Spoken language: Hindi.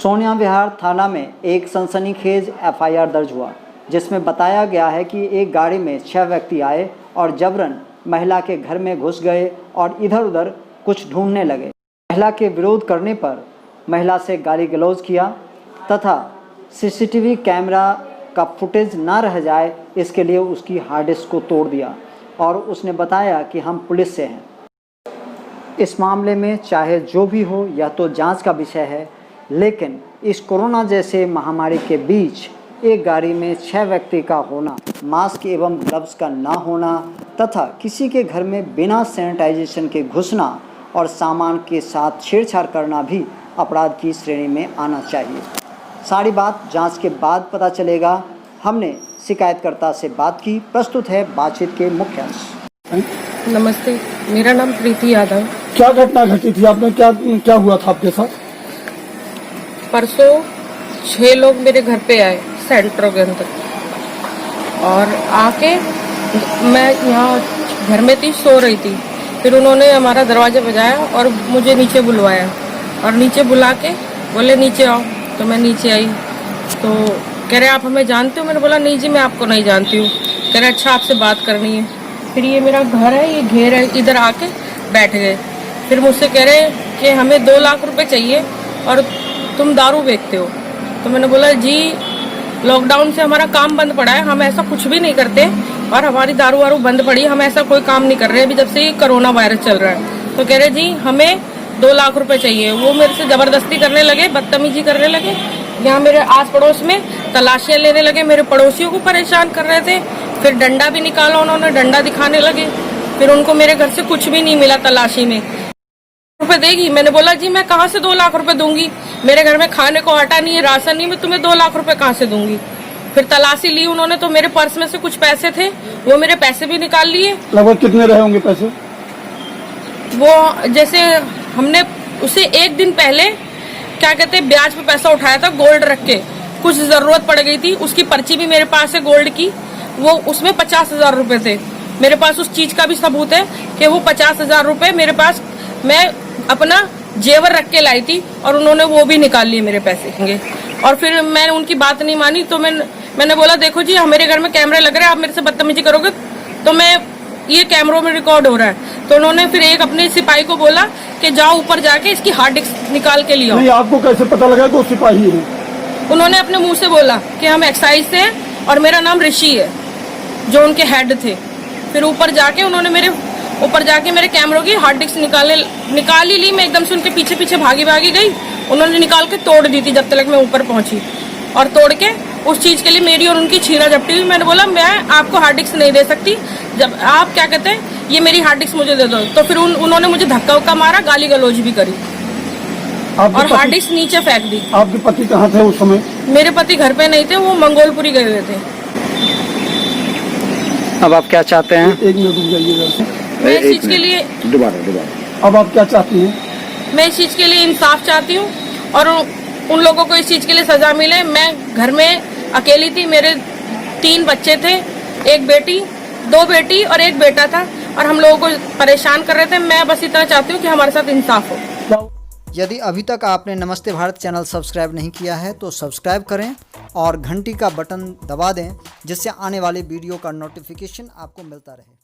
सोनिया विहार थाना में एक सनसनीखेज एफआईआर दर्ज हुआ, जिसमें बताया गया है कि एक गाड़ी में 6 व्यक्ति आए और जबरन महिला के घर में घुस गए और इधर उधर कुछ ढूंढने लगे। महिला के विरोध करने पर महिला से गाली गलौज किया तथा सीसीटीवी कैमरा का फुटेज ना रह जाए इसके लिए उसकी हार्ड डिस्क को तोड़ दिया और उसने बताया कि हम पुलिस से हैं। इस मामले में चाहे जो भी हो यह तो जांच का विषय है, लेकिन इस कोरोना जैसे महामारी के बीच एक गाड़ी में 6 व्यक्ति का होना, मास्क एवं ग्लव्स का ना होना तथा किसी के घर में बिना सैनिटाइजेशन के घुसना और सामान के साथ छेड़छाड़ करना भी अपराध की श्रेणी में आना चाहिए। सारी बात जांच के बाद पता चलेगा। हमने शिकायतकर्ता से बात की। प्रस्तुत है बातचीत के मुख्य अंश। नमस्ते, मेरा नाम प्रीति यादव। क्या घटना घटी थी आपने, क्या हुआ था आपके साथ? परसों 6 लोग मेरे घर पे आए सेंटर के अंदर और आके मैं यहाँ घर में थी, सो रही थी। फिर उन्होंने हमारा दरवाजा बजाया और मुझे नीचे बुलवाया और नीचे बुला के बोले नीचे आओ। तो मैं नीचे आई तो कह रहे आप हमें जानते हो? मैंने बोला नहीं जी, मैं आपको नहीं जानती हूँ। कह रहे अच्छा आपसे बात करनी है। फिर ये मेरा घर है, ये घेर है, इधर आके बैठ गए। फिर मुझसे कह रहे कि हमें 2 लाख रुपए चाहिए और तुम दारू बेचते हो। तो मैंने बोला जी लॉकडाउन से हमारा काम बंद पड़ा है, हम ऐसा कुछ भी नहीं करते और हमारी दारू वारू बंद पड़ी, हम ऐसा कोई काम नहीं कर रहे अभी जब से ये कोरोना वायरस चल रहा है। तो कह रहे जी हमें 2 लाख रुपए चाहिए। वो मेरे से जबरदस्ती करने लगे, बदतमीजी करने लगे। यहाँ मेरे आस पड़ोस में तलाशियां लेने लगे, मेरे पड़ोसियों को परेशान कर रहे थे। फिर डंडा भी निकाला उन्होंने, डंडा दिखाने लगे। फिर उनको मेरे घर से कुछ भी नहीं मिला तलाशी में। रुपए देगी? मैंने बोला जी मैं कहाँ से 2 लाख रुपए दूंगी, मेरे घर में खाने को आटा नहीं है, राशन नहीं, मैं तुम्हें 2 लाख रुपए कहाँ से दूंगी। फिर तलाशी ली उन्होंने तो मेरे पर्स में से कुछ पैसे थे, वो मेरे पैसे भी निकाल लिए। लगभग कितने रहे होंगे पैसे? वो जैसे हमने उसे 1 दिन पहले क्या कहते हैं ब्याज पे पैसा उठाया था गोल्ड रख के, कुछ जरूरत पड़ गई थी, उसकी पर्ची भी मेरे पास है गोल्ड की। वो उसमें 50,000 रुपए थे। मेरे पास उस चीज का भी सबूत है कि वो 50,000 रुपए मेरे पास मैं अपना जेवर रख के लाई थी और उन्होंने वो भी निकाल लिए मेरे पैसे। और फिर मैंने उनकी बात नहीं मानी तो मैंने बोला देखो जी मेरे घर में कैमरे लग रहे हैं, आप मेरे से बदतमीजी करोगे तो मैं ये कैमरों में रिकॉर्ड हो रहा है। तो उन्होंने फिर एक अपने सिपाही को बोला कि जाओ ऊपर जाके इसकी हार्ड डिस्क निकाल के लिया। नहीं, आपको कैसे पता लगा कि वो सिपाही है? उन्होंने अपने मुंह से बोला कि हम एक्साइज से हैं और मेरा नाम ऋषि है, जो उनके हेड थे। फिर ऊपर जाके उन्होंने मेरे कैमरों की हार्ड डिस्क निकाल ही ली। मैं एकदम से उनके पीछे पीछे भागी गई। उन्होंने निकाल के तोड़ दी थी जब तक मैं ऊपर पहुंची, और तोड़ के उस चीज के लिए मेरी और उनकी छीना झपटी हुई। मैंने बोला मैं आपको हार्ड डिस्क नहीं दे सकती, जब आप क्या कहते हैं ये मेरी हार्ड डिस्क मुझे दे दो। तो फिर उन्होंने मुझे धक्का उक्का मारा, गाली गलौज भी करी और हार्ड डिस्क नीचे फेंक दी। आपके पति कहाँ थे उस समय? मेरे पति घर पे नहीं थे, वो मंगोलपुरी गए हुए थे। अब आप क्या चाहते हैं? एक मिनट रुक जाइए। मैं इस चीज के लिए दोबारा अब आप क्या चाहती हैं? मैं इस चीज के लिए इंसाफ चाहती हूँ और उन लोगों को इस चीज के लिए सजा मिले। मैं घर में अकेली थी, मेरे 3 बच्चे थे, 1 बेटी, 2 बेटी और 1 बेटा था और हम लोगों को परेशान कर रहे थे। मैं बस इतना चाहती हूँ कि हमारे साथ इंसाफ हो। यदि अभी तक आपने नमस्ते भारत चैनल सब्सक्राइब नहीं किया है तो सब्सक्राइब करें और घंटी का बटन दबा दें, जिससे आने वाले वीडियो का नोटिफिकेशन आपको मिलता रहे।